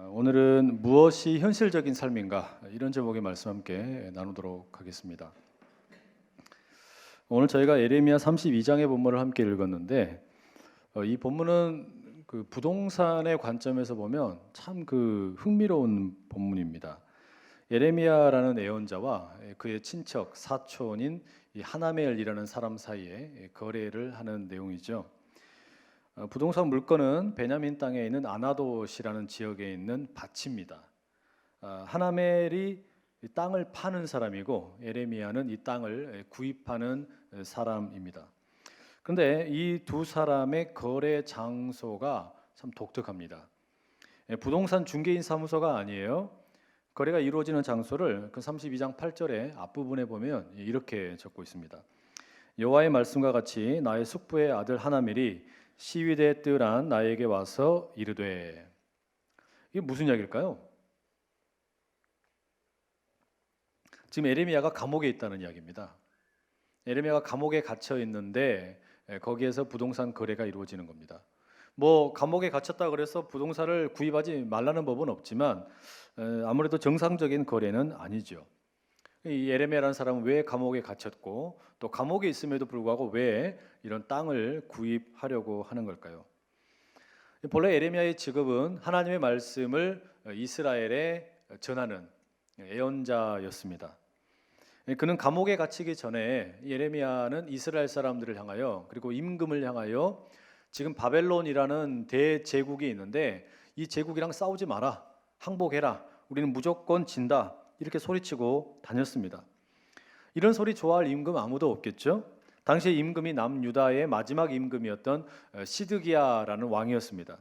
오늘은 무엇이 현실적인 삶인가 이런 제목의 말씀 함께 나누도록 하겠습니다. 오늘 저희가 예레미야 32장의 본문을 함께 읽었는데 이 본문은 그 부동산의 관점에서 보면 참 흥미로운 본문입니다. 예레미야라는 예언자와 그의 친척 사촌인 이 하나멜이라는 사람 사이에 거래를 하는 내용이죠. 부동산 물건은 베냐민 땅에 있는 아나돗이라는 지역에 있는 밭입니다. 하나멜이 이 땅을 파는 사람이고 예레미야는 이 땅을 구입하는 사람입니다. 그런데 이 두 사람의 거래 장소가 참 독특합니다. 부동산 중개인 사무소가 아니에요. 거래가 이루어지는 장소를 그 32장 8절의 앞부분에 보면 이렇게 적고 있습니다. 여호와의 말씀과 같이 나의 숙부의 아들 하나멜이 시위대에 뜰한 나에게 와서 이르되. 이게 무슨 이야기일까요? 지금 예레미야가 감옥에 있다는 이야기입니다. 예레미야가 감옥에 갇혀 있는데 거기에서 부동산 거래가 이루어지는 겁니다. 감옥에 갇혔다 그래서 부동산을 구입하지 말라는 법은 없지만 아무래도 정상적인 거래는 아니죠. 이 예레미야라는 사람은 왜 감옥에 갇혔고 또 감옥에 있음에도 불구하고 왜 이런 땅을 구입하려고 하는 걸까요? 본래 예레미야의 직업은 하나님의 말씀을 이스라엘에 전하는 예언자였습니다. 그는 감옥에 갇히기 전에 예레미야는 이스라엘 사람들을 향하여 그리고 임금을 향하여 지금 바벨론이라는 대제국이 있는데 이 제국이랑 싸우지 마라, 항복해라, 우리는 무조건 진다 이렇게 소리치고 다녔습니다. 이런 소리 좋아할 임금 아무도 없겠죠. 당시에 임금이 남유다의 마지막 임금이었던 시드기야라는 왕이었습니다.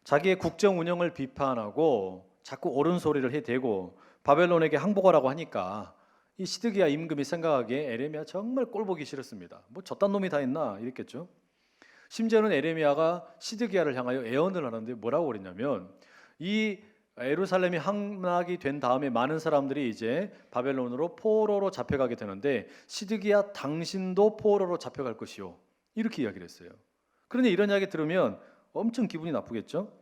자기의 국정 운영을 비판하고 자꾸 옳은 소리를 해대고 바벨론에게 항복하라고 하니까 이 시드기야 임금이 생각하기에 예레미야 정말 꼴보기 싫었습니다. 저딴 놈이 다 있나 이랬겠죠. 심지어는 예레미야가 시드기야를 향하여 예언을 하는데 뭐라고 그랬냐면 이 예루살렘이 함락이 된 다음에 많은 사람들이 이제 바벨론으로 포로로 잡혀가게 되는데 시드기야 당신도 포로로 잡혀갈 것이요 이렇게 이야기를 했어요. 그런데 이런 이야기 들으면 엄청 기분이 나쁘겠죠.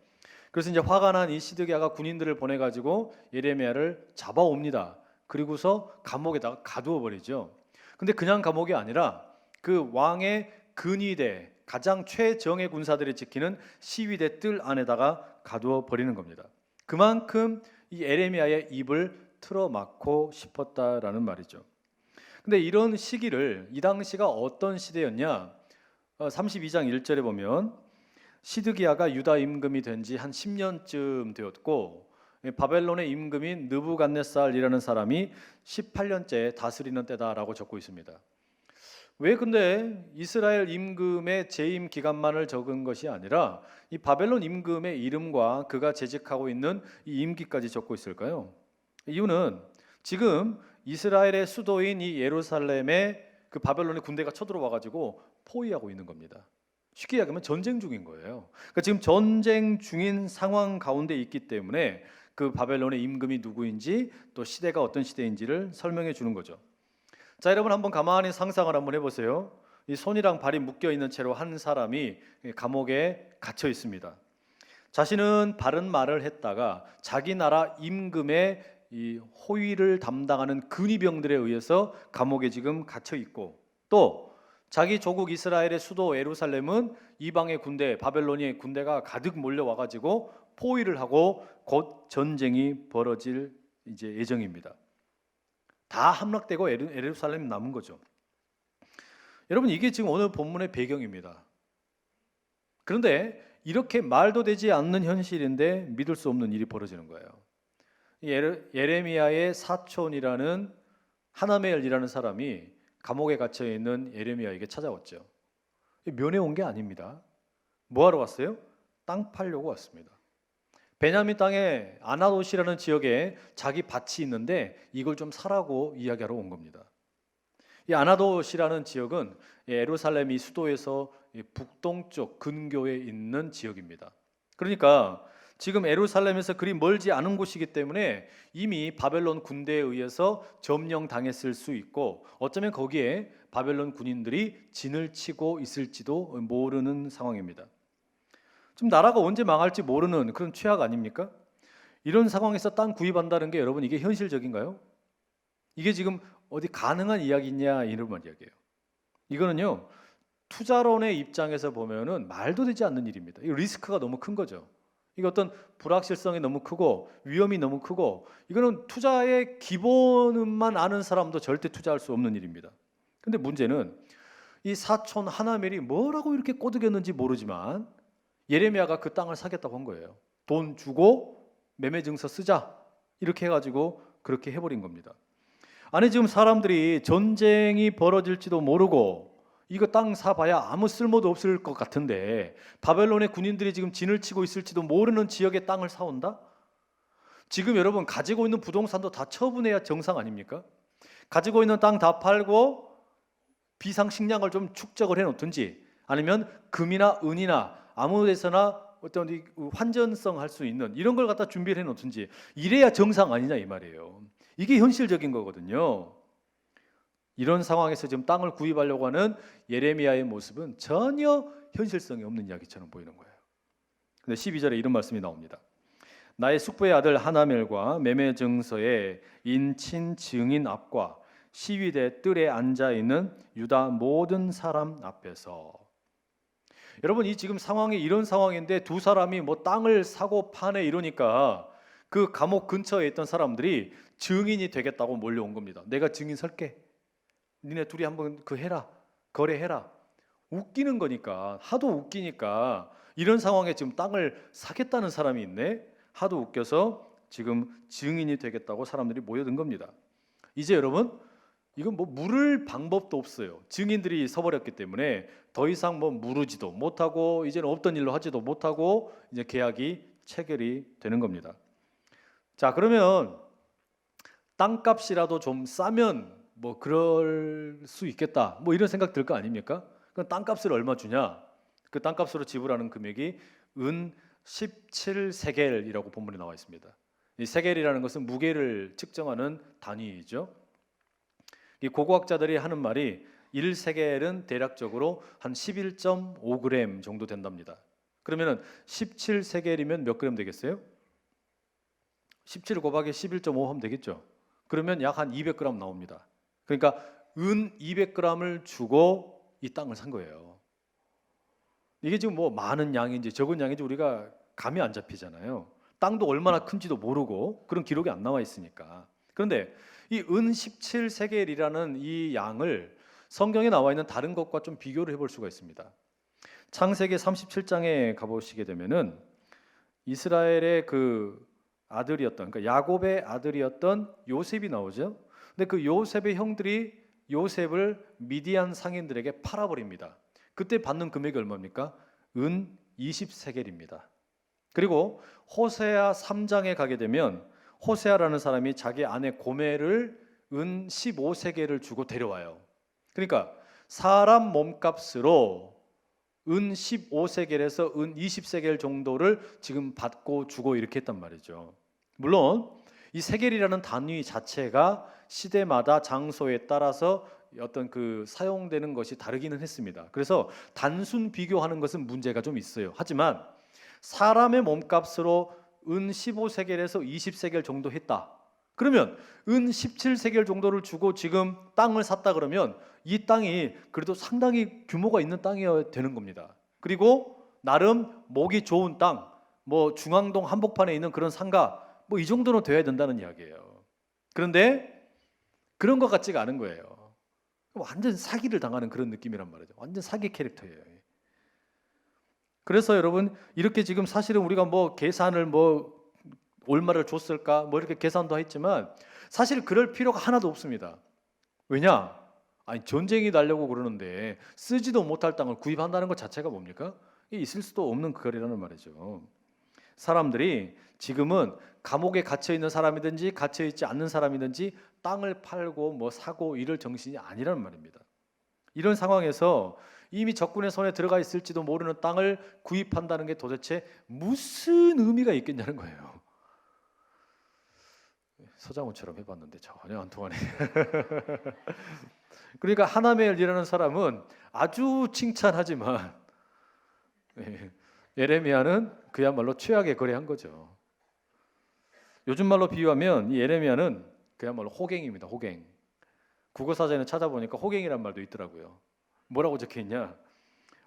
그래서 이제 화가 난 이 시드기야가 군인들을 보내가지고 예레미야를 잡아옵니다. 그리고서 감옥에다가 가두어 버리죠. 근데 그냥 감옥이 아니라 그 왕의 근위대 가장 최정예 군사들이 지키는 시위대 뜰 안에다가 가두어 버리는 겁니다. 그만큼 이 예레미야의 입을 틀어막고 싶었다라는 말이죠. 근데 이런 시기를 이 당시가 어떤 시대였냐? 32장 1절에 보면 시드기야가 유다 임금이 된 지 한 10년쯤 되었고 바벨론의 임금인 느부갓네살이라는 사람이 18년째 다스리는 때다라고 적고 있습니다. 왜 근데 이스라엘 임금의 재임 기간만을 적은 것이 아니라 이 바벨론 임금의 이름과 그가 재직하고 있는 이 임기까지 적고 있을까요? 이유는 지금 이스라엘의 수도인 이 예루살렘에 그 바벨론의 군대가 쳐들어와 가지고 포위하고 있는 겁니다. 쉽게 이야기하면 전쟁 중인 거예요. 그러니까 지금 전쟁 중인 상황 가운데 있기 때문에 그 바벨론의 임금이 누구인지 또 시대가 어떤 시대인지를 설명해 주는 거죠. 자, 여러분 한번 가만히 상상을 한번 해보세요. 이 손이랑 발이 묶여 있는 채로 한 사람이 감옥에 갇혀 있습니다. 자신은 바른 말을 했다가 자기 나라 임금의 이 호위를 담당하는 근위병들에 의해서 감옥에 지금 갇혀 있고 또 자기 조국 이스라엘의 수도 예루살렘은 이방의 군대 바벨론의 군대가 가득 몰려와 가지고 포위를 하고 곧 전쟁이 벌어질 이제 예정입니다. 다 함락되고 예루살렘 남은 거죠. 여러분 이게 지금 오늘 본문의 배경입니다. 그런데 이렇게 말도 되지 않는 현실인데 믿을 수 없는 일이 벌어지는 거예요. 예레미야의 사촌이라는 하나멜이라는 사람이 감옥에 갇혀 있는 예레미야에게 찾아왔죠. 면회 온 게 아닙니다. 뭐하러 왔어요? 땅 팔려고 왔습니다. 베냐민 땅에 아나돗이라는 지역에 자기 밭이 있는데 이걸 좀 사라고 이야기하러 온 겁니다. 이 아나돗이라는 지역은 예루살렘이 수도에서 북동쪽 근교에 있는 지역입니다. 그러니까 지금 예루살렘에서 그리 멀지 않은 곳이기 때문에 이미 바벨론 군대에 의해서 점령당했을 수 있고 어쩌면 거기에 바벨론 군인들이 진을 치고 있을지도 모르는 상황입니다. 지금 나라가 언제 망할지 모르는 그런 최악 아닙니까? 이런 상황에서 땅 구입한다는 게 여러분 이게 현실적인가요? 이게 지금 어디 가능한 이야기냐 이런 이야기예요. 이거는요 투자론의 입장에서 보면은 말도 되지 않는 일입니다. 이 리스크가 너무 큰 거죠. 이게 어떤 불확실성이 너무 크고 위험이 너무 크고 이거는 투자의 기본만 아는 사람도 절대 투자할 수 없는 일입니다. 근데 문제는 이 사촌 하나멜이 뭐라고 이렇게 꼬드겼는지 모르지만 예레미야가 그 땅을 사겠다고 한 거예요. 돈 주고 매매 증서 쓰자 이렇게 해가지고 그렇게 해버린 겁니다. 아니 지금 사람들이 전쟁이 벌어질지도 모르고 이거 땅 사봐야 아무 쓸모도 없을 것 같은데 바벨론의 군인들이 지금 진을 치고 있을지도 모르는 지역의 땅을 사온다? 지금 여러분 가지고 있는 부동산도 다 처분해야 정상 아닙니까? 가지고 있는 땅 다 팔고 비상식량을 좀 축적을 해놓든지 아니면 금이나 은이나 아무 데서나 어떤 환전성 할 수 있는 이런 걸 갖다 준비를 해놓든지 이래야 정상 아니냐 이 말이에요. 이게 현실적인 거거든요. 이런 상황에서 지금 땅을 구입하려고 하는 예레미야의 모습은 전혀 현실성이 없는 이야기처럼 보이는 거예요. 근데 12절에 이런 말씀이 나옵니다. 나의 숙부의 아들 하나멜과 매매 증서의 인친 증인 앞과 시위대 뜰에 앉아 있는 유다 모든 사람 앞에서. 여러분 이 지금 상황이 이런 상황인데 두 사람이 뭐 땅을 사고 파네 이러니까 그 감옥 근처에 있던 사람들이 증인이 되겠다고 몰려온 겁니다. 내가 증인 설게. 니네 둘이 한번 그 해라. 거래해라. 웃기는 거니까 하도 웃기니까 이런 상황에 지금 땅을 사겠다는 사람이 있네. 하도 웃겨서 지금 증인이 되겠다고 사람들이 모여든 겁니다. 이제 여러분 이건 뭐 물을 방법도 없어요. 증인들이 서버렸기 때문에 더 이상 뭐 물으지도 못하고 이제는 없던 일로 하지도 못하고 이제 계약이 체결이 되는 겁니다. 자 그러면 땅값이라도 좀 싸면 뭐 그럴 수 있겠다 뭐 이런 생각 들 거 아닙니까? 그 땅값을 얼마 주냐? 그 땅값으로 지불하는 금액이 은 17세겔이라고 본문에 나와 있습니다. 이 세겔이라는 것은 무게를 측정하는 단위이죠. 이 고고학자들이 하는 말이 1세겔은 대략적으로 한 11.5g 정도 된답니다. 그러면은 17세겔이면 몇 그램 되겠어요? 17 곱하기 11.5 하면 되겠죠. 그러면 약 한 200g 나옵니다. 그러니까 은 200g을 주고 이 땅을 산 거예요. 이게 지금 뭐 많은 양인지 적은 양인지 우리가 감이 안 잡히잖아요. 땅도 얼마나 큰지도 모르고 그런 기록이 안 나와 있으니까. 그런데 이 은 17세겔이라는 이 양을 성경에 나와 있는 다른 것과 좀 비교를 해볼 수가 있습니다. 창세기 37장에 가보시게 되면은 이스라엘의 그 아들이었던 그러니까 야곱의 아들이었던 요셉이 나오죠. 근데 그 요셉의 형들이 요셉을 미디안 상인들에게 팔아버립니다. 그때 받는 금액이 얼마입니까? 은 20세겔입니다. 그리고 호세아 3장에 가게 되면 호세아라는 사람이 자기 아내 고멜을 은 15세겔을 주고 데려와요. 그러니까 사람 몸값으로 은 15세겔에서 은 20세겔 정도를 지금 받고 주고 이렇게 했단 말이죠. 물론 이 세겔이라는 단위 자체가 시대마다 장소에 따라서 어떤 그 사용되는 것이 다르기는 했습니다. 그래서 단순 비교하는 것은 문제가 좀 있어요. 하지만 사람의 몸값으로 은 15세겔에서 20세겔 정도 했다. 그러면 은 17세겔 정도를 주고 지금 땅을 샀다 그러면 이 땅이 그래도 상당히 규모가 있는 땅이어야 되는 겁니다. 그리고 나름 목이 좋은 땅, 뭐 중앙동 한복판에 있는 그런 상가 뭐 이 정도는 돼야 된다는 이야기예요. 그런데 그런 것 같지가 않은 거예요. 완전 사기를 당하는 그런 느낌이란 말이죠. 완전 사기 캐릭터예요. 그래서 여러분 이렇게 지금 사실은 우리가 뭐 계산을 뭐 얼마를 줬을까 뭐 이렇게 계산도 했지만 사실 그럴 필요가 하나도 없습니다. 왜냐? 아니 전쟁이 나려고 그러는데 쓰지도 못할 땅을 구입한다는 것 자체가 뭡니까? 이게 있을 수도 없는 거리라는 말이죠. 사람들이 지금은 감옥에 갇혀 있는 사람이든지 갇혀 있지 않는 사람이든지 땅을 팔고 뭐 사고 이럴 정신이 아니라는 말입니다. 이런 상황에서 이미 적군의 손에 들어가 있을지도 모르는 땅을 구입한다는 게 도대체 무슨 의미가 있겠냐는 거예요. 서장훈처럼 해봤는데 전혀 안 통하네. 그러니까 하나멜이라는 사람은 아주 칭찬하지만 예레미야는 그야말로 최악의 거래한 거죠. 요즘 말로 비유하면 이 예레미야는 그야말로 호갱입니다. 호갱. 국어사전에 찾아보니까 호갱이란 말도 있더라고요. 뭐라고 적혀있냐?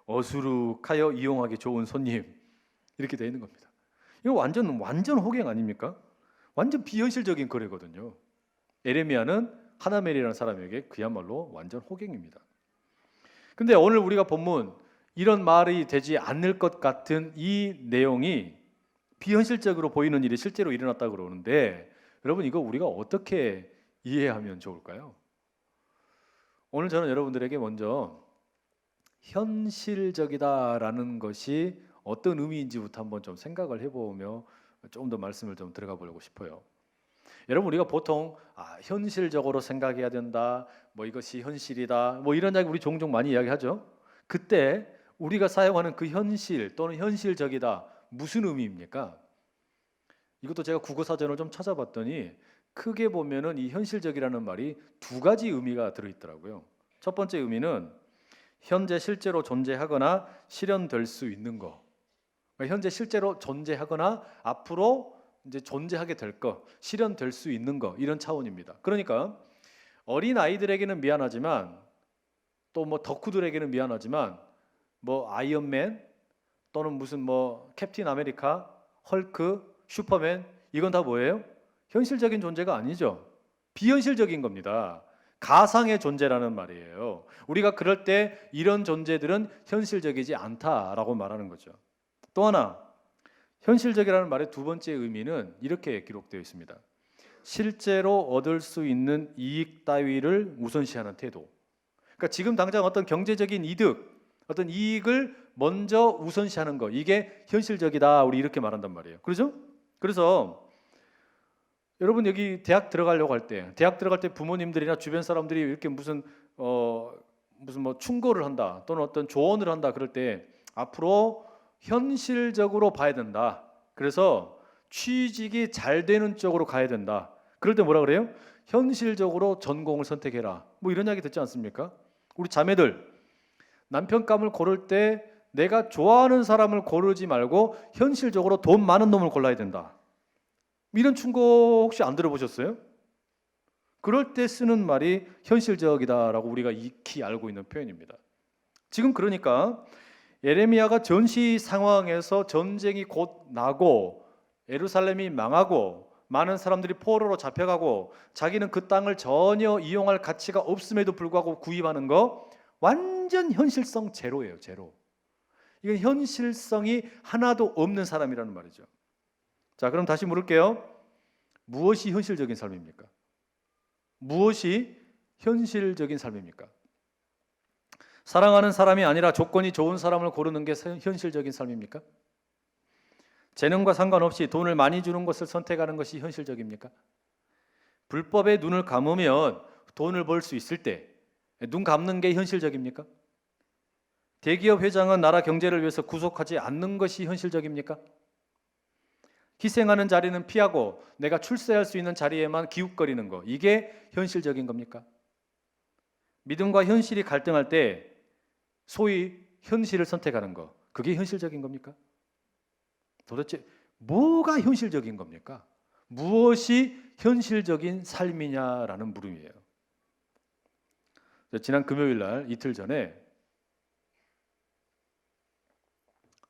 어수룩하여 이용하기 좋은 손님, 이렇게 되어 있는 겁니다. 이거 완전 호갱 아닙니까? 완전 비현실적인 거래거든요. 예레미야는 하나멜이라는 사람에게 그야말로 완전 호갱입니다. 근데 오늘 우리가 본문 이런 말이 되지 않을 것 같은 이 내용이 비현실적으로 보이는 일이 실제로 일어났다고 그러는데, 여러분 이거 우리가 어떻게 이해하면 좋을까요? 오늘 저는 여러분들에게 먼저 현실적이다라는 것이 어떤 의미인지부터 한번 좀 생각을 해보며 좀 더 말씀을 좀 들어가 보려고 싶어요. 여러분 우리가 보통 현실적으로 생각해야 된다, 뭐 이것이 현실이다, 뭐 이런 이야기 우리 종종 많이 이야기하죠. 그때 우리가 사용하는 그 현실 또는 현실적이다 무슨 의미입니까? 이것도 제가 국어사전을 좀 찾아봤더니 크게 보면은 이 현실적이라는 말이 두 가지 의미가 들어있더라고요. 첫 번째 의미는 현재 실제로 존재하거나 실현될 수 있는 거. 그러니까 현재 실제로 존재하거나 앞으로 이제 존재하게 될 거, 실현될 수 있는 거, 이런 차원입니다. 그러니까 어린 아이들에게는 미안하지만, 또 뭐 덕후들에게는 미안하지만, 뭐 아이언맨 또는 무슨 뭐 캡틴 아메리카, 헐크, 슈퍼맨, 이건 다 뭐예요? 현실적인 존재가 아니죠. 비현실적인 겁니다. 가상의 존재라는 말이에요. 우리가 그럴 때 이런 존재들은 현실적이지 않다라고 말하는 거죠. 또 하나, 현실적이라는 말의 두 번째 의미는 이렇게 기록되어 있습니다. 실제로 얻을 수 있는 이익 따위를 우선시하는 태도. 그러니까 지금 당장 어떤 경제적인 이득, 어떤 이익을 먼저 우선시하는 거, 이게 현실적이다, 우리 이렇게 말한단 말이에요. 그렇죠? 그래서 여러분 여기 대학 들어가려고 할 때, 대학 들어갈 때 부모님들이나 주변 사람들이 이렇게 무슨 뭐 충고를 한다 또는 어떤 조언을 한다 그럴 때 앞으로 현실적으로 봐야 된다. 그래서 취직이 잘 되는 쪽으로 가야 된다. 그럴 때 뭐라 그래요? 현실적으로 전공을 선택해라. 뭐 이런 이야기 듣지 않습니까? 우리 자매들 남편감을 고를 때 내가 좋아하는 사람을 고르지 말고 현실적으로 돈 많은 놈을 골라야 된다. 이런 충고 혹시 안 들어보셨어요? 그럴 때 쓰는 말이 현실적이다라고 우리가 익히 알고 있는 표현입니다. 지금 그러니까 예레미야가 전시 상황에서 전쟁이 곧 나고 예루살렘이 망하고 많은 사람들이 포로로 잡혀가고 자기는 그 땅을 전혀 이용할 가치가 없음에도 불구하고 구입하는 거 완전 현실성 제로예요. 제로. 이건 현실성이 하나도 없는 사람이라는 말이죠. 자, 그럼 다시 물을게요. 무엇이 현실적인 삶입니까? 무엇이 현실적인 삶입니까? 사랑하는 사람이 아니라 조건이 좋은 사람을 고르는 게 현실적인 삶입니까? 재능과 상관없이 돈을 많이 주는 것을 선택하는 것이 현실적입니까? 불법에 눈을 감으면 돈을 벌 수 있을 때 눈 감는 게 현실적입니까? 대기업 회장은 나라 경제를 위해서 구속하지 않는 것이 현실적입니까? 희생하는 자리는 피하고 내가 출세할 수 있는 자리에만 기웃거리는 거, 이게 현실적인 겁니까? 믿음과 현실이 갈등할 때 소위 현실을 선택하는 거, 그게 현실적인 겁니까? 도대체 뭐가 현실적인 겁니까? 무엇이 현실적인 삶이냐라는 물음이에요. 지난 금요일 날 이틀 전에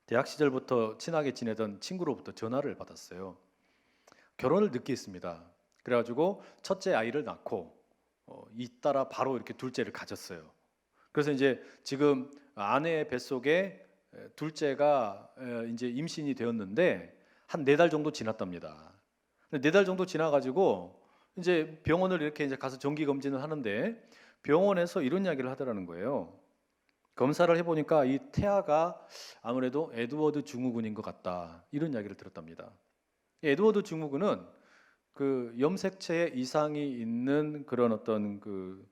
대학 시절부터 친하게 지내던 친구로부터 전화를 받았어요. 결혼을 늦게 했습니다. 그래가지고 첫째 아이를 낳고 잇따라 바로 이렇게 둘째를 가졌어요. 그래서 이제 지금 아내의 뱃속에 둘째가 이제 임신이 되었는데 한 4달 정도 지났답니다. 4달 정도 지나가지고 이제 병원을 이렇게 이제 가서 정기 검진을 하는데 병원에서 이런 이야기를 하더라는 거예요. 검사를 해보니까 이 태아가 아무래도 에드워드 증후군인 것 같다, 이런 이야기를 들었답니다. 에드워드 증후군은 그 염색체에 이상이 있는 그런 어떤 그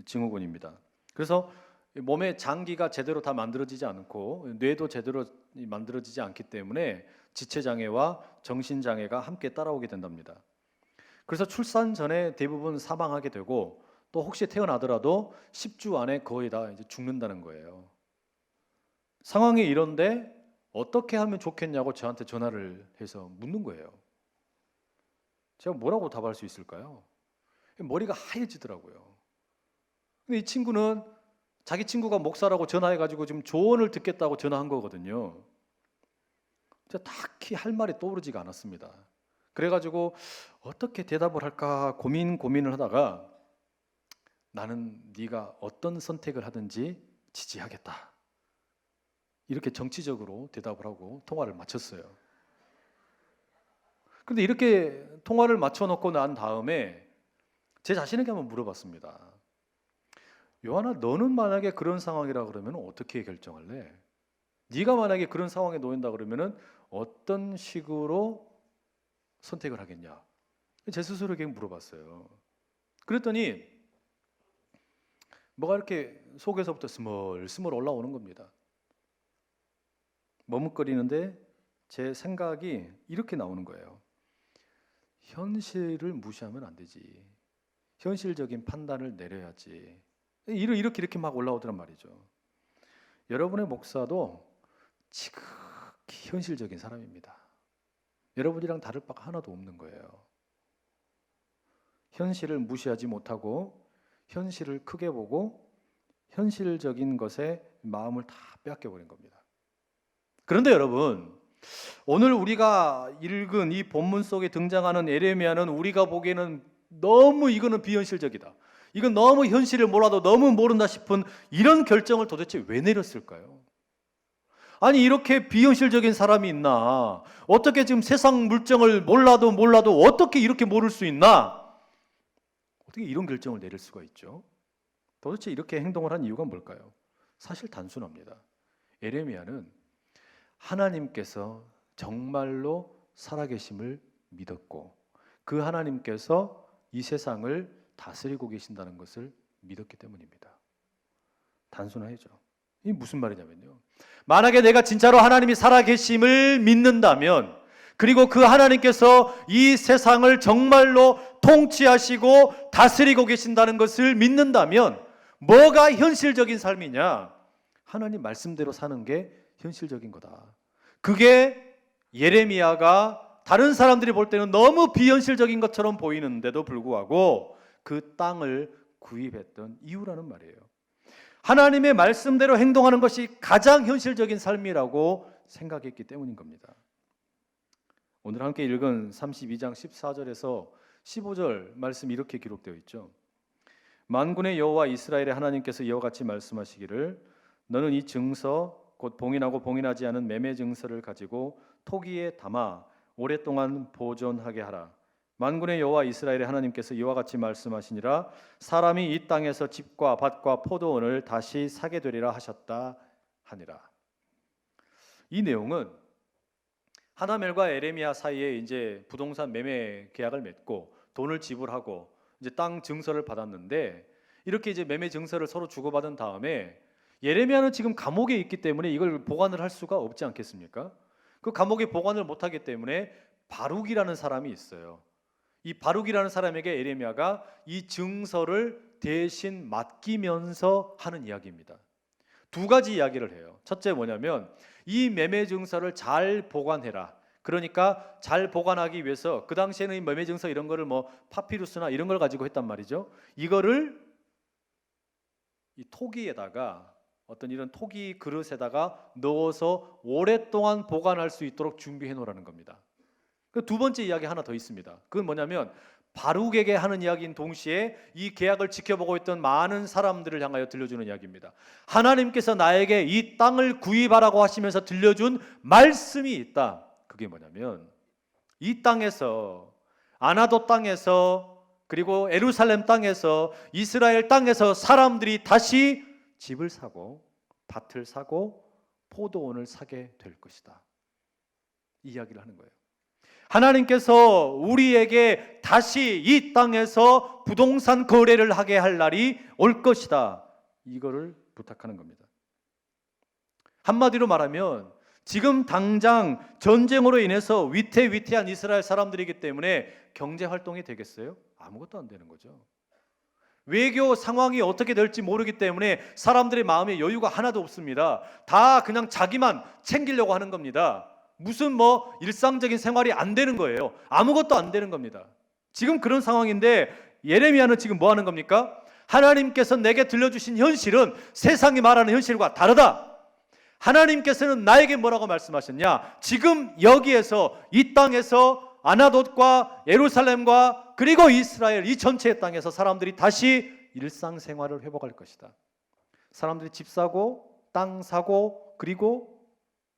증후군입니다. 그래서 몸의 장기가 제대로 다 만들어지지 않고 뇌도 제대로 만들어지지 않기 때문에 지체장애와 정신장애가 함께 따라오게 된답니다. 그래서 출산 전에 대부분 사망하게 되고 또 혹시 태어나더라도 10주 안에 거의 다 이제 죽는다는 거예요. 상황이 이런데 어떻게 하면 좋겠냐고 저한테 전화를 해서 묻는 거예요. 제가 뭐라고 답할 수 있을까요? 머리가 하얘지더라고요. 근데 이 친구는 자기 친구가 목사라고 전화해가지고 지금 조언을 듣겠다고 전화한 거거든요. 제가 딱히 할 말이 떠오르지가 않았습니다. 그래가지고 어떻게 대답을 할까 고민을 하다가 나는 네가 어떤 선택을 하든지 지지하겠다. 이렇게 정치적으로 대답을 하고 통화를 마쳤어요. 그런데 이렇게 통화를 맞춰놓고 난 다음에 제 자신에게 한번 물어봤습니다. 요한아, 너는 만약에 그런 상황이라 그러면 어떻게 결정할래? 네가 만약에 그런 상황에 놓인다 그러면 어떤 식으로 선택을 하겠냐? 제 스스로에게 물어봤어요. 그랬더니 뭐가 이렇게 속에서부터 스멀스멀 올라오는 겁니다. 머뭇거리는데 제 생각이 이렇게 나오는 거예요. 현실을 무시하면 안 되지. 현실적인 판단을 내려야지. 이렇게 막 올라오더란 말이죠. 여러분의 목사도 지극히 현실적인 사람입니다. 여러분이랑 다를 바가 하나도 없는 거예요. 현실을 무시하지 못하고 현실을 크게 보고 현실적인 것에 마음을 다 빼앗겨버린 겁니다. 그런데 여러분, 오늘 우리가 읽은 이 본문 속에 등장하는 에레미야는 우리가 보기에는 너무 이거는 비현실적이다. 이건 너무 현실을 몰라도 너무 모른다 싶은 이런 결정을 도대체 왜 내렸을까요? 아니 이렇게 비현실적인 사람이 있나? 어떻게 지금 세상 물정을 몰라도 어떻게 이렇게 모를 수 있나? 어떻게 이런 결정을 내릴 수가 있죠? 도대체 이렇게 행동을 한 이유가 뭘까요? 사실 단순합니다. 에레미야는 하나님께서 정말로 살아계심을 믿었고 그 하나님께서 이 세상을 다스리고 계신다는 것을 믿었기 때문입니다. 단순하죠. 이게 무슨 말이냐면요. 만약에 내가 진짜로 하나님이 살아계심을 믿는다면 그리고 그 하나님께서 이 세상을 정말로 통치하시고 다스리고 계신다는 것을 믿는다면 뭐가 현실적인 삶이냐? 하나님 말씀대로 사는 게 현실적인 거다. 그게 예레미야가 다른 사람들이 볼 때는 너무 비현실적인 것처럼 보이는데도 불구하고 그 땅을 구입했던 이유라는 말이에요. 하나님의 말씀대로 행동하는 것이 가장 현실적인 삶이라고 생각했기 때문인 겁니다. 오늘 함께 읽은 32장 14절에서 15절 말씀 이렇게 기록되어 있죠. 만군의 여호와 이스라엘의 하나님께서 이와 같이 말씀하시기를 너는 이 증서 곧 봉인하고 봉인하지 않은 매매 증서를 가지고 토기에 담아 오랫동안 보존하게 하라. 만군의 여호와 이스라엘의 하나님께서 이와 같이 말씀하시니라 사람이 이 땅에서 집과 밭과 포도원을 다시 사게 되리라 하셨다 하니라. 이 내용은 하나멜과 에레미야 사이에 이제 부동산 매매 계약을 맺고 돈을 지불하고 이제 땅 증서를 받았는데 이렇게 이제 매매 증서를 서로 주고받은 다음에 예레미야는 지금 감옥에 있기 때문에 이걸 보관을 할 수가 없지 않겠습니까? 그 감옥에 보관을 못하기 때문에 바룩이라는 사람이 있어요. 이 바룩이라는 사람에게 예레미야가 이 증서를 대신 맡기면서 하는 이야기입니다. 두 가지 이야기를 해요. 첫째 뭐냐면 이 매매 증서를 잘 보관해라. 그러니까 잘 보관하기 위해서 그 당시에는 이 매매 증서 이런 거를 뭐 파피루스나 이런 걸 가지고 했단 말이죠. 이거를 이 토기에다가 어떤 이런 토기 그릇에다가 넣어서 오랫동안 보관할 수 있도록 준비해 놓으라는 겁니다. 그 두 번째 이야기 하나 더 있습니다. 그건 뭐냐면 바룩에게 하는 이야기인 동시에 이 계약을 지켜보고 있던 많은 사람들을 향하여 들려주는 이야기입니다. 하나님께서 나에게 이 땅을 구입하라고 하시면서 들려준 말씀이 있다. 그게 뭐냐면 이 땅에서 아나도 땅에서 그리고 예루살렘 땅에서 이스라엘 땅에서 사람들이 다시 집을 사고 밭을 사고 포도원을 사게 될 것이다. 이 이야기를 하는 거예요. 하나님께서 우리에게 다시 이 땅에서 부동산 거래를 하게 할 날이 올 것이다. 이거를 부탁하는 겁니다. 한마디로 말하면 지금 당장 전쟁으로 인해서 위태위태한 이스라엘 사람들이기 때문에 경제 활동이 되겠어요? 아무것도 안 되는 거죠. 외교 상황이 어떻게 될지 모르기 때문에 사람들의 마음에 여유가 하나도 없습니다. 다 그냥 자기만 챙기려고 하는 겁니다. 무슨 뭐 일상적인 생활이 안 되는 거예요. 아무것도 안 되는 겁니다. 지금 그런 상황인데 예레미야는 지금 뭐 하는 겁니까? 하나님께서 내게 들려주신 현실은 세상이 말하는 현실과 다르다. 하나님께서는 나에게 뭐라고 말씀하셨냐? 지금 여기에서, 이 땅에서, 아나돗과 예루살렘과 그리고 이스라엘 이 전체의 땅에서 사람들이 다시 일상생활을 회복할 것이다. 사람들이 집 사고 땅 사고 그리고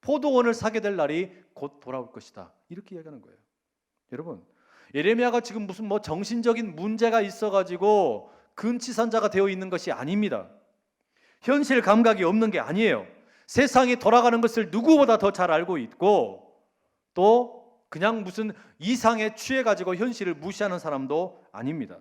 포도원을 사게 될 날이 곧 돌아올 것이다. 이렇게 이야기하는 거예요. 여러분, 예레미야가 지금 무슨 정신적인 문제가 있어가지고 근치산자가 되어 있는 것이 아닙니다. 현실 감각이 없는 게 아니에요. 세상이 돌아가는 것을 누구보다 더 잘 알고 있고 또 그냥 무슨 이상에 취해가지고 현실을 무시하는 사람도 아닙니다.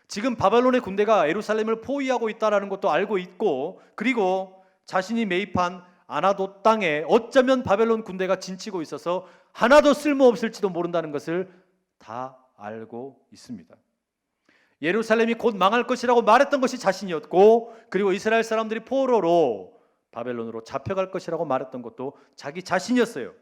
지금 바벨론의 군대가 예루살렘을 포위하고 있다는 것도 알고 있고 그리고 자신이 매입한 아나돗 땅에 어쩌면 바벨론 군대가 진치고 있어서 하나도 쓸모없을지도 모른다는 것을 다 알고 있습니다. 예루살렘이 곧 망할 것이라고 말했던 것이 자신이었고 그리고 이스라엘 사람들이 포로로 바벨론으로 잡혀갈 것이라고 말했던 것도 자기 자신이었어요.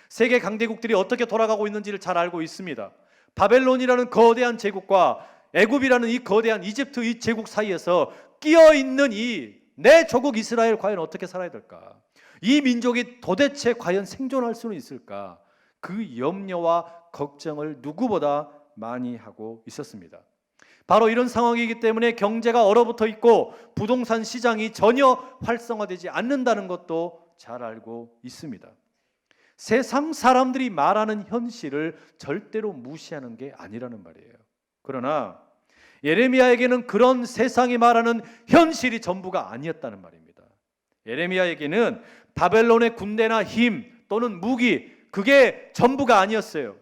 세계 강대국들이 어떻게 돌아가고 있는지를 잘 알고 있습니다. 바벨론이라는 거대한 제국과 애굽이라는 이 거대한 이집트 이 제국 사이에서 끼어있는 이 내 조국 이스라엘 과연 어떻게 살아야 될까? 이 민족이 도대체 과연 생존할 수는 있을까? 그 염려와 걱정을 누구보다 많이 하고 있었습니다. 바로 이런 상황이기 때문에 경제가 얼어붙어 있고 부동산 시장이 전혀 활성화되지 않는다는 것도 잘 알고 있습니다. 세상 사람들이 말하는 현실을 절대로 무시하는 게 아니라는 말이에요. 그러나 예레미야에게는 그런 세상이 말하는 현실이 전부가 아니었다는 말입니다. 예레미야에게는 바벨론의 군대나 힘 또는 무기 그게 전부가 아니었어요.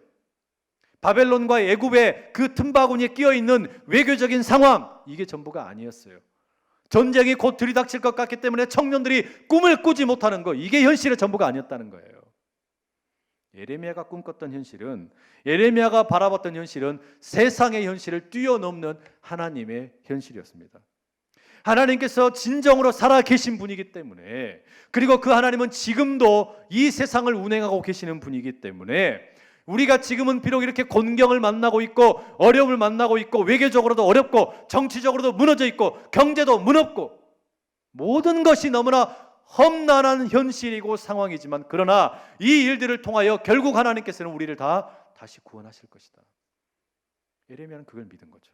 바벨론과 애굽의 그 틈바구니에 끼어있는 외교적인 상황 이게 전부가 아니었어요. 전쟁이 곧 들이닥칠 것 같기 때문에 청년들이 꿈을 꾸지 못하는 거 이게 현실의 전부가 아니었다는 거예요. 예레미야가 꿈꿨던 현실은 예레미야가 바라봤던 현실은 세상의 현실을 뛰어넘는 하나님의 현실이었습니다. 하나님께서 진정으로 살아계신 분이기 때문에 그리고 그 하나님은 지금도 이 세상을 운행하고 계시는 분이기 때문에 우리가 지금은 비록 이렇게 곤경을 만나고 있고 어려움을 만나고 있고 외교적으로도 어렵고 정치적으로도 무너져 있고 경제도 무너졌고 모든 것이 너무나 험난한 현실이고 상황이지만 그러나 이 일들을 통하여 결국 하나님께서는 우리를 다시 구원하실 것이다. 예레미야는 그걸 믿은 거죠.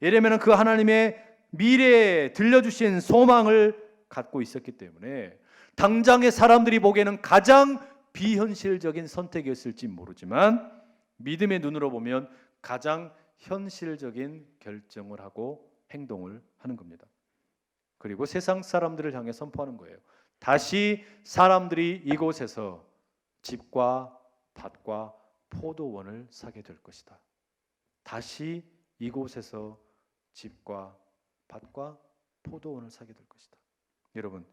예레미야는 그 하나님의 미래에 들려주신 소망을 갖고 있었기 때문에 당장의 사람들이 보기에는 가장 비현실적인 선택이었을지 모르지만 믿음의 눈으로 보면 가장 현실적인 결정을 하고 행동을 하는 겁니다. 그리고 세상 사람들을 향해 선포하는 거예요. 다시 사람들이 이곳에서 집과 밭과 포도원을 사게 될 것이다. 다시 이곳에서 집과 밭과 포도원을 사게 될 것이다. 여러분,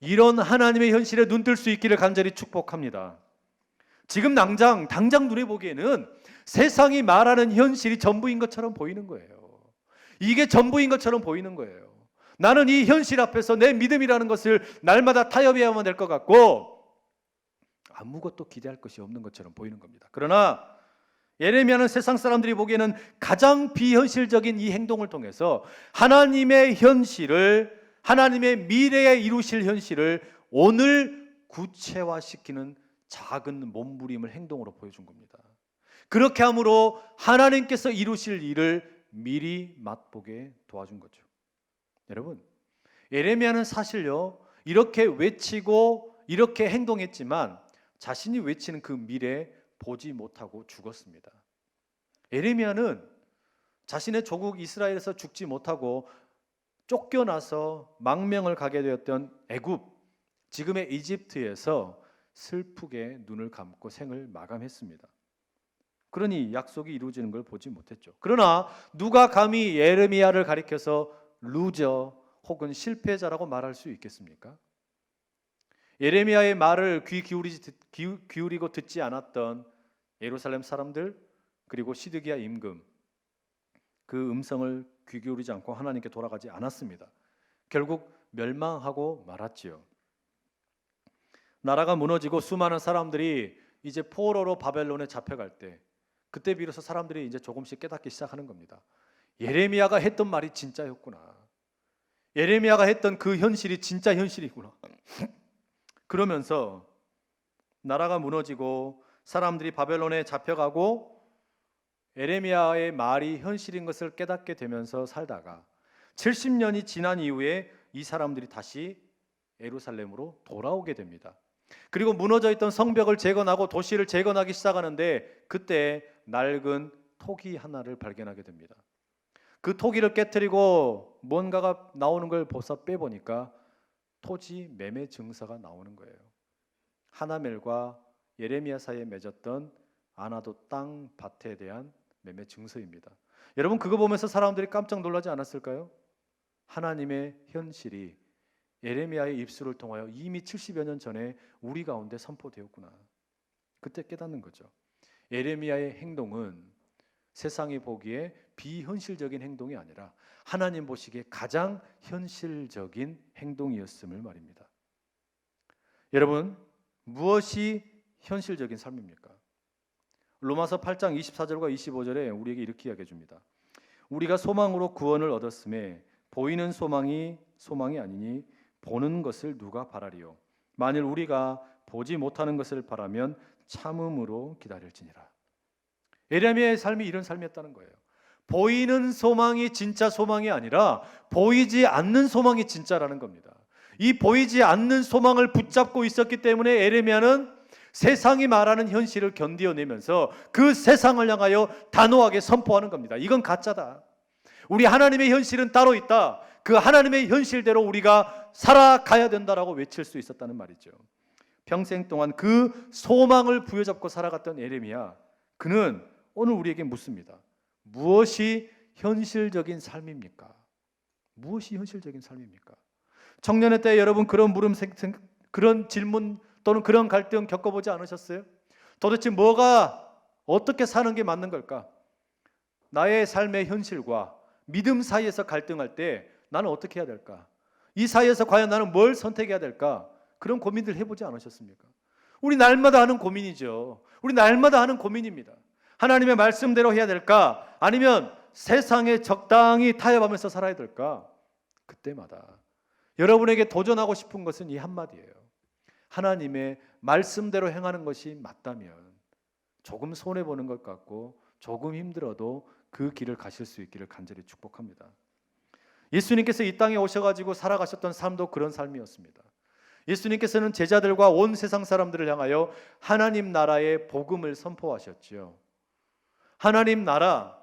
이런 하나님의 현실에 눈뜰 수 있기를 간절히 축복합니다. 지금 당장 눈에 보기에는 세상이 말하는 현실이 전부인 것처럼 보이는 거예요. 이게 전부인 것처럼 보이는 거예요. 나는 이 현실 앞에서 내 믿음이라는 것을 날마다 타협해야만 될 것 같고 아무것도 기대할 것이 없는 것처럼 보이는 겁니다. 그러나 예레미야는 세상 사람들이 보기에는 가장 비현실적인 이 행동을 통해서 하나님의 현실을 하나님의 미래에 이루실 현실을 오늘 구체화시키는 작은 몸부림을 행동으로 보여준 겁니다. 그렇게 함으로 하나님께서 이루실 일을 미리 맛보게 도와준 거죠. 여러분, 예레미야는 사실요 이렇게 외치고 이렇게 행동했지만 자신이 외치는 그 미래 보지 못하고 죽었습니다. 예레미야는 자신의 조국 이스라엘에서 죽지 못하고 쫓겨나서 망명을 가게 되었던 애굽, 지금의 이집트에서 슬프게 눈을 감고 생을 마감했습니다. 그러니 약속이 이루어지는 걸 보지 못했죠. 그러나 누가 감히 예레미야를 가리켜서 루저 혹은 실패자라고 말할 수 있겠습니까? 예레미야의 말을 기울이고 듣지 않았던 예루살렘 사람들 그리고 시드기야 임금 그 음성을 귀 기울이지 않고 하나님께 돌아가지 않았습니다. 결국 멸망하고 말았지요. 나라가 무너지고 수많은 사람들이 이제 포로로 바벨론에 잡혀갈 때 그때 비로소 사람들이 이제 조금씩 깨닫기 시작하는 겁니다. 예레미야가 했던 말이 진짜였구나. 예레미야가 했던 그 현실이 진짜 현실이구나. 그러면서 나라가 무너지고 사람들이 바벨론에 잡혀가고 예레미야의 말이 현실인 것을 깨닫게 되면서 살다가 70년이 지난 이후에 이 사람들이 다시 예루살렘으로 돌아오게 됩니다. 그리고 무너져 있던 성벽을 재건하고 도시를 재건하기 시작하는데 그때 낡은 토기 하나를 발견하게 됩니다. 그 토기를 깨트리고 뭔가가 나오는 걸 빼보니까 토지 매매 증서가 나오는 거예요. 하나멜과 예레미야 사이에 맺었던 아나도 땅 밭에 대한 매매 증서입니다. 여러분 그거 보면서 사람들이 깜짝 놀라지 않았을까요? 하나님의 현실이 예레미야의 입술을 통하여 이미 70여 년 전에 우리 가운데 선포되었구나. 그때 깨닫는 거죠. 예레미야의 행동은 세상이 보기에 비현실적인 행동이 아니라 하나님 보시기에 가장 현실적인 행동이었음을 말입니다. 여러분, 무엇이 현실적인 삶입니까? 로마서 8장 24절과 25절에 우리에게 이렇게 이야기해 줍니다. 우리가 소망으로 구원을 얻었음에 보이는 소망이 아니니 보는 것을 누가 바라리요? 만일 우리가 보지 못하는 것을 바라면 참음으로 기다릴지니라. 예레미야의 삶이 이런 삶이었다는 거예요. 보이는 소망이 진짜 소망이 아니라 보이지 않는 소망이 진짜라는 겁니다. 이 보이지 않는 소망을 붙잡고 있었기 때문에 예레미야는 세상이 말하는 현실을 견디어내면서 그 세상을 향하여 단호하게 선포하는 겁니다. 이건 가짜다. 우리 하나님의 현실은 따로 있다. 그 하나님의 현실대로 우리가 살아가야 된다라고 외칠 수 있었다는 말이죠. 평생 동안 그 소망을 부여잡고 살아갔던 예레미야, 그는 오늘 우리에게 묻습니다. 무엇이 현실적인 삶입니까? 무엇이 현실적인 삶입니까? 청년의 때 여러분 그런 그런 질문 또는 그런 갈등 겪어보지 않으셨어요? 도대체 어떻게 사는 게 맞는 걸까? 나의 삶의 현실과 믿음 사이에서 갈등할 때 나는 어떻게 해야 될까? 이 사이에서 과연 나는 뭘 선택해야 될까? 그런 고민들 해보지 않으셨습니까? 우리 날마다 하는 고민이죠. 우리 날마다 하는 고민입니다. 하나님의 말씀대로 해야 될까? 아니면 세상에 적당히 타협하면서 살아야 될까? 그때마다 여러분에게 도전하고 싶은 것은 이 한마디예요. 하나님의 말씀대로 행하는 것이 맞다면 조금 손해보는 것 같고 조금 힘들어도 그 길을 가실 수 있기를 간절히 축복합니다. 예수님께서 이 땅에 오셔가지고 살아가셨던 삶도 그런 삶이었습니다. 예수님께서는 제자들과 온 세상 사람들을 향하여 하나님 나라의 복음을 선포하셨지요. 하나님 나라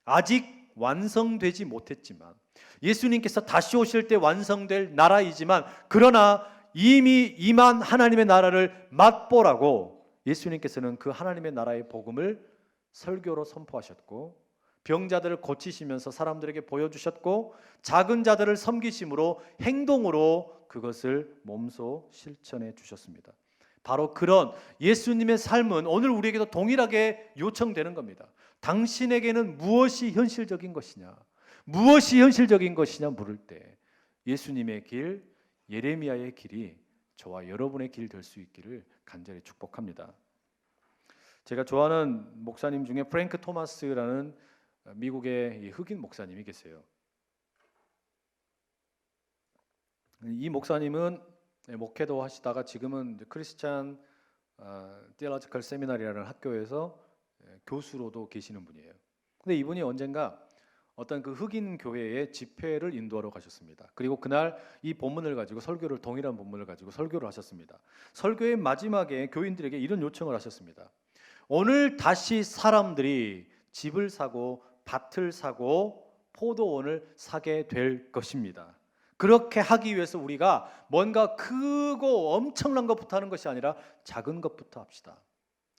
아직 완성되지 못했지만 예수님께서 다시 오실 때 완성될 나라이지만 그러나 이미 임한 하나님의 나라를 맛보라고 예수님께서는 그 하나님의 나라의 복음을 설교로 선포하셨고 병자들을 고치시면서 사람들에게 보여주셨고 작은 자들을 섬기심으로 행동으로 그것을 몸소 실천해 주셨습니다. 바로 그런 예수님의 삶은 오늘 우리에게도 동일하게 요청되는 겁니다. 당신에게는 무엇이 현실적인 것이냐? 무엇이 현실적인 것이냐 물을 때 예수님의 길, 예레미야의 길이 저와 여러분의 길 될 수 있기를 간절히 축복합니다. 제가 좋아하는 목사님 중에 프랭크 토마스라는 미국의 흑인 목사님이 계세요. 이 목사님은 목회도 하시다가 지금은 크리스찬 티올로지컬 세미나리라는 학교에서 교수로도 계시는 분이에요. 근데 이분이 언젠가 어떤 그 흑인 교회의 집회를 인도하러 가셨습니다. 그리고 그날 이 본문을 가지고 동일한 본문을 가지고 설교를 하셨습니다. 설교의 마지막에 교인들에게 이런 요청을 하셨습니다. 오늘 다시 사람들이 집을 사고 밭을 사고 포도원을 사게 될 것입니다. 그렇게 하기 위해서 우리가 뭔가 크고 엄청난 것부터 하는 것이 아니라 작은 것부터 합시다.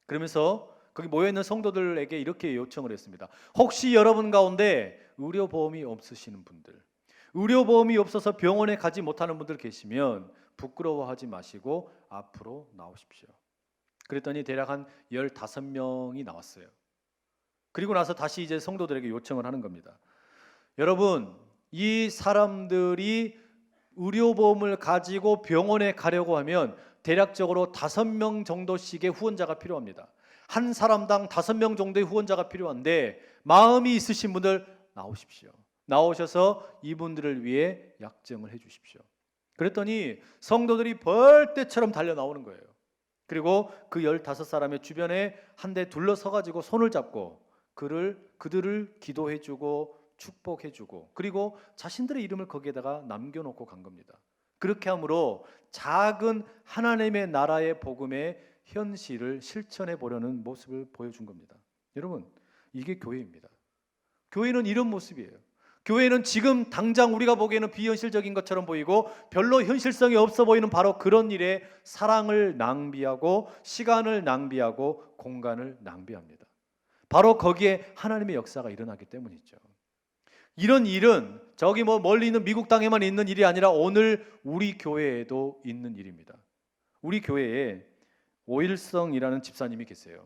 그러면서 거기 모여있는 성도들에게 이렇게 요청을 했습니다. 혹시 여러분 가운데 의료보험이 없으시는 분들, 의료보험이 없어서 병원에 가지 못하는 분들 계시면 부끄러워하지 마시고 앞으로 나오십시오. 그랬더니 대략 한 15명이 나왔어요. 그리고 나서 다시 이제 성도들에게 요청을 하는 겁니다. 여러분, 이 사람들이 의료보험을 가지고 병원에 가려고 하면 대략적으로 5명 정도씩의 후원자가 필요합니다. 한 사람당 5명 정도의 후원자가 필요한데 마음이 있으신 분들 나오십시오. 나오셔서 이분들을 위해 약정을 해 주십시오. 그랬더니 성도들이 벌떼처럼 달려 나오는 거예요. 그리고 그 15사람의 주변에 한 대 둘러서 가지고 손을 잡고 그들을 기도해 주고 축복해 주고 그리고 자신들의 이름을 거기에다가 남겨놓고 간 겁니다. 그렇게 함으로 작은 하나님의 나라의 복음의 현실을 실천해 보려는 모습을 보여준 겁니다. 여러분, 이게 교회입니다. 교회는 이런 모습이에요. 교회는 지금 당장 우리가 보기에는 비현실적인 것처럼 보이고 별로 현실성이 없어 보이는 바로 그런 일에 사랑을 낭비하고 시간을 낭비하고 공간을 낭비합니다. 바로 거기에 하나님의 역사가 일어나기 때문이죠. 이런 일은 저기 멀리 있는 미국 땅에만 있는 일이 아니라 오늘 우리 교회에도 있는 일입니다. 우리 교회에 오일성이라는 집사님이 계세요.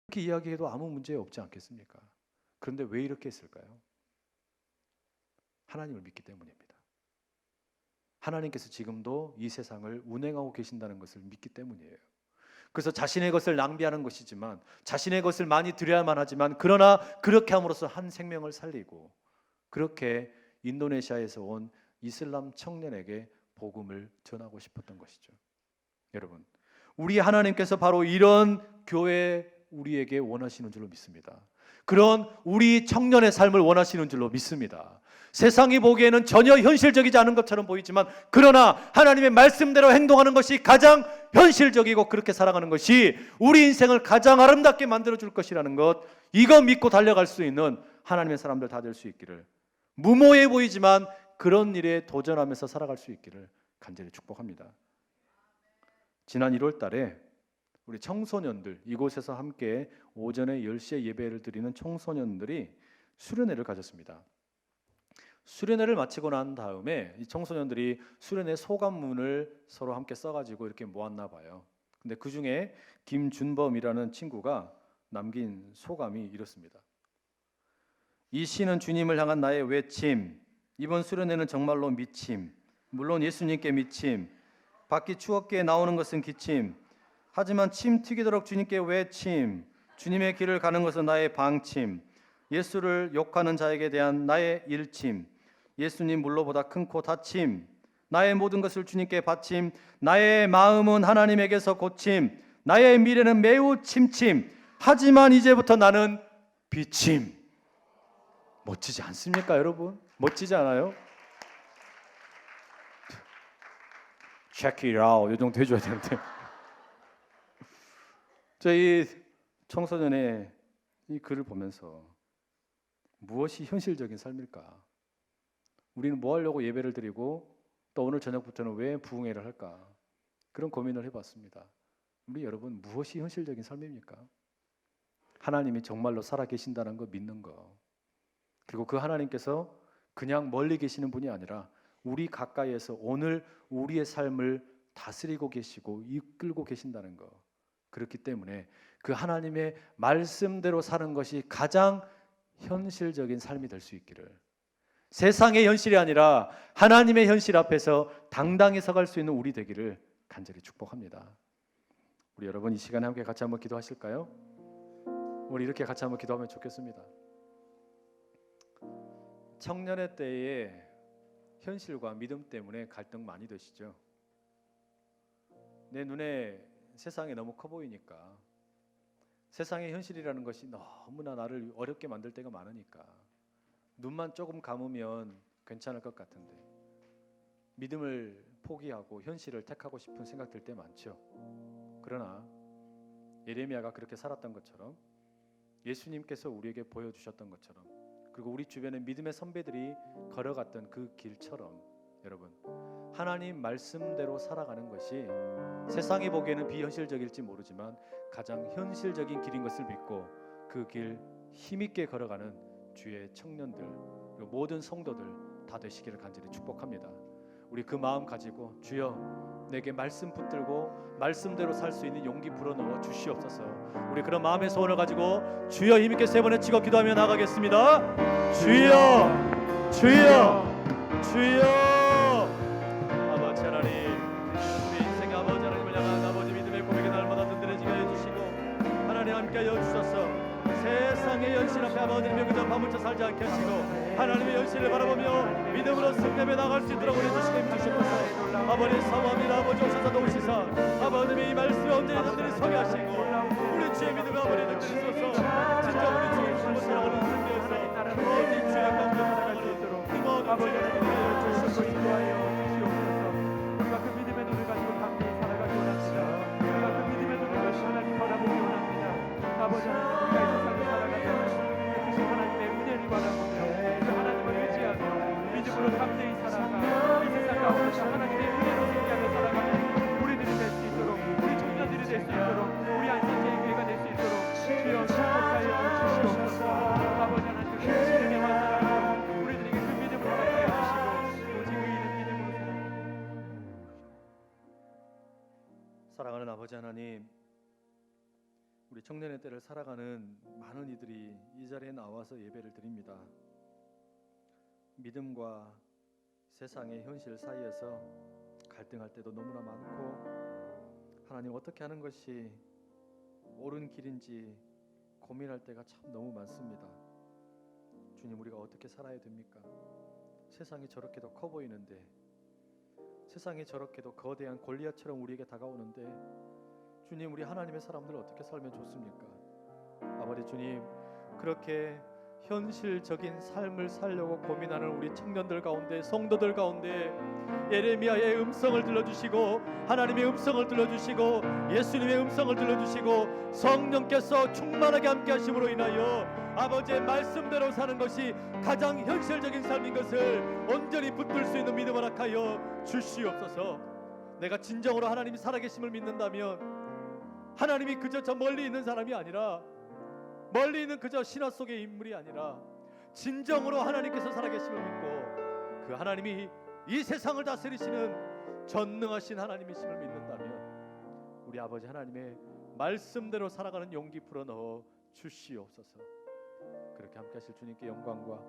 이렇게 이야기해도 아무 문제 없지 않겠습니까? 그런데 왜 이렇게 했을까요? 하나님을 믿기 때문입니다. 하나님께서 지금도 이 세상을 운행하고 계신다는 것을 믿기 때문이에요. 그래서 자신의 것을 낭비하는 것이지만 자신의 것을 많이 드려야만 하지만 그러나 그렇게 함으로써 한 생명을 살리고 그렇게 인도네시아에서 온 이슬람 청년에게 복음을 전하고 싶었던 것이죠. 여러분, 우리 하나님께서 바로 이런 교회 우리에게 원하시는 줄로 믿습니다. 그런 우리 청년의 삶을 원하시는 줄로 믿습니다. 세상이 보기에는 전혀 현실적이지 않은 것처럼 보이지만 그러나 하나님의 말씀대로 행동하는 것이 가장 현실적이고 그렇게 살아가는 것이 우리 인생을 가장 아름답게 만들어줄 것이라는 것, 이거 믿고 달려갈 수 있는 하나님의 사람들 다 될 수 있기를, 무모해 보이지만 그런 일에 도전하면서 살아갈 수 있기를 간절히 축복합니다. 지난 1월 달에 우리 청소년들, 이곳에서 함께 오전에 10시에 예배를 드리는 청소년들이 수련회를 가졌습니다. 수련회를 마치고 난 다음에 이 청소년들이 수련회 소감문을 서로 함께 써가지고 이렇게 모았나 봐요. 근데 그 중에 김준범이라는 친구가 남긴 소감이 이렇습니다. 이 시는 주님을 향한 나의 외침, 이번 수련회는 정말로 미침, 물론 예수님께 미침, 밖이 추웠기에 나오는 것은 기침, 하지만 침 튀기도록 주님께 외침, 주님의 길을 가는 것은 나의 방침, 예수를 욕하는 자에게 대한 나의 일침, 예수님 물로보다 큰 코 다침, 나의 모든 것을 주님께 바침, 나의 마음은 하나님에게서 고침, 나의 미래는 매우 침침, 하지만 이제부터 나는 비침. 멋지지 않습니까, 여러분? 멋지지 않아요? Check it out, 이 정도 해줘야 되는데. 저희 청소년의 이 글을 보면서 무엇이 현실적인 삶일까? 우리는 뭐 하려고 예배를 드리고 또 오늘 저녁부터는 왜 부흥회를 할까? 그런 고민을 해봤습니다. 우리 여러분, 무엇이 현실적인 삶입니까? 하나님이 정말로 살아계신다는 거 믿는 거, 그리고 그 하나님께서 그냥 멀리 계시는 분이 아니라 우리 가까이에서 오늘 우리의 삶을 다스리고 계시고 이끌고 계신다는 거, 그렇기 때문에 그 하나님의 말씀대로 사는 것이 가장 현실적인 삶이 될 수 있기를, 세상의 현실이 아니라 하나님의 현실 앞에서 당당히 서갈 수 있는 우리 되기를 간절히 축복합니다. 우리 여러분 이 시간에 함께 같이 한번 기도하실까요? 우리 이렇게 같이 한번 기도하면 좋겠습니다. 청년의 때에 현실과 믿음 때문에 갈등 많이 되시죠? 내 눈에 세상이 너무 커 보이니까, 세상의 현실이라는 것이 너무나 나를 어렵게 만들 때가 많으니까 눈만 조금 감으면 괜찮을 것 같은데 믿음을 포기하고 현실을 택하고 싶은 생각 들 때 많죠. 그러나 예레미야가 그렇게 살았던 것처럼, 예수님께서 우리에게 보여주셨던 것처럼, 그리고 우리 주변에 믿음의 선배들이 걸어갔던 그 길처럼, 여러분 하나님 말씀대로 살아가는 것이 세상이 보기에는 비현실적일지 모르지만 가장 현실적인 길인 것을 믿고 그 길 힘있게 걸어가는 주의 청년들 그리고 모든 성도들 다 되시기를 간절히 축복합니다. 우리 그 마음 가지고 주여 내게 말씀 붙들고 말씀대로 살 수 있는 용기 불어넣어 주시옵소서. 우리 그런 마음의 소원을 가지고 주여 힘있게 세 번 외치고 기도하며 나가겠습니다. 주여 주여 주여. 아버지 하나님, 우리 인생의 아버지 하나님을 향한 아버지 믿음의 고백이 날마다 든든해지게 해주시고 하나님 함께 하여 주셔서 세상의 현실 앞에 아버지님의 그저 파묻혀 살지 않게 하시고 하나님의 현실을 바라보며 믿음으로 승리하며 나갈 수 있도록 우리 주시게 해주시옵소서. 아버지 사모합니다. 아버지 오셔서 도우시사 아버님의 이 말씀에 언제나 든든히 서게 하시고 우리 주의 믿음을 아버지 든든히소서. 진짜 우리 주의 믿음을 사랑하는 승리에서 아버지 주의 가운데 살아갈 수 있도록 아버지 하나님을 주시옵소서. 인도하여 주시옵소서. 우리가 그 믿음의 눈을 가지고 감사히 살아가기 원합니다. 우리가 그 믿음의 눈을 가지고 하나님 바라보기 원합니다. 아버지 하나님, 우리가 이 세상을 살아가면 그 하나님의 은혜를 바라보며 그 하나님을 의지하며 믿음으로 감사히 살아가 이 세상 가운데서 하나님의 은혜로 승리하며 살아가는 우리들이 될 수 있도록, 우리 청년들이 될 수 있도록, 우리 안전제일교회가 될 수 있도록 주여 축복하여 주시옵소서. 아버지 하나님, 그 믿음에 살아가는 우리들에게 그 믿음을 갖게 해주시고 오직 의인은 믿음으로 사랑하는 아버지 하나님, 우리 청년의 때를 살아가는 많은 이들이 이 자리에 나와서 예배를 드립니다. 믿음과 세상의 현실 사이에서 갈등할 때도 너무나 많고 하나님 어떻게 하는 것이 옳은 길인지 고민할 때가 참 너무 많습니다. 주님, 우리가 어떻게 살아야 됩니까? 세상이 저렇게도 커 보이는데, 세상이 저렇게도 거대한 골리앗처럼 우리에게 다가오는데 주님, 우리 하나님의 사람들 어떻게 살면 좋습니까? 아버지 주님, 그렇게 현실적인 삶을 살려고 고민하는 우리 청년들 가운데, 성도들 가운데 예레미야의 음성을 들려주시고 하나님의 음성을 들려주시고 예수님의 음성을 들려주시고 성령께서 충만하게 함께 하심으로 인하여 아버지의 말씀대로 사는 것이 가장 현실적인 삶인 것을 온전히 붙들 수 있는 믿음을 허락하여 주시옵소서. 내가 진정으로 하나님이 살아계심을 믿는다면 하나님이 그저 저 멀리 있는 사람이 아니라, 멀리 있는 그저 신화 속의 인물이 아니라 진정으로 하나님께서 살아계심을 믿고 그 하나님이 이 세상을 다스리시는 전능하신 하나님이심을 믿는다면 우리 아버지 하나님의 말씀대로 살아가는 용기 불어넣어 주시옵소서. 그렇게 함께 하실 주님께 영광과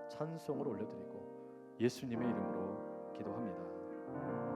찬송을 올려드리고 예수님의 이름으로 기도합니다.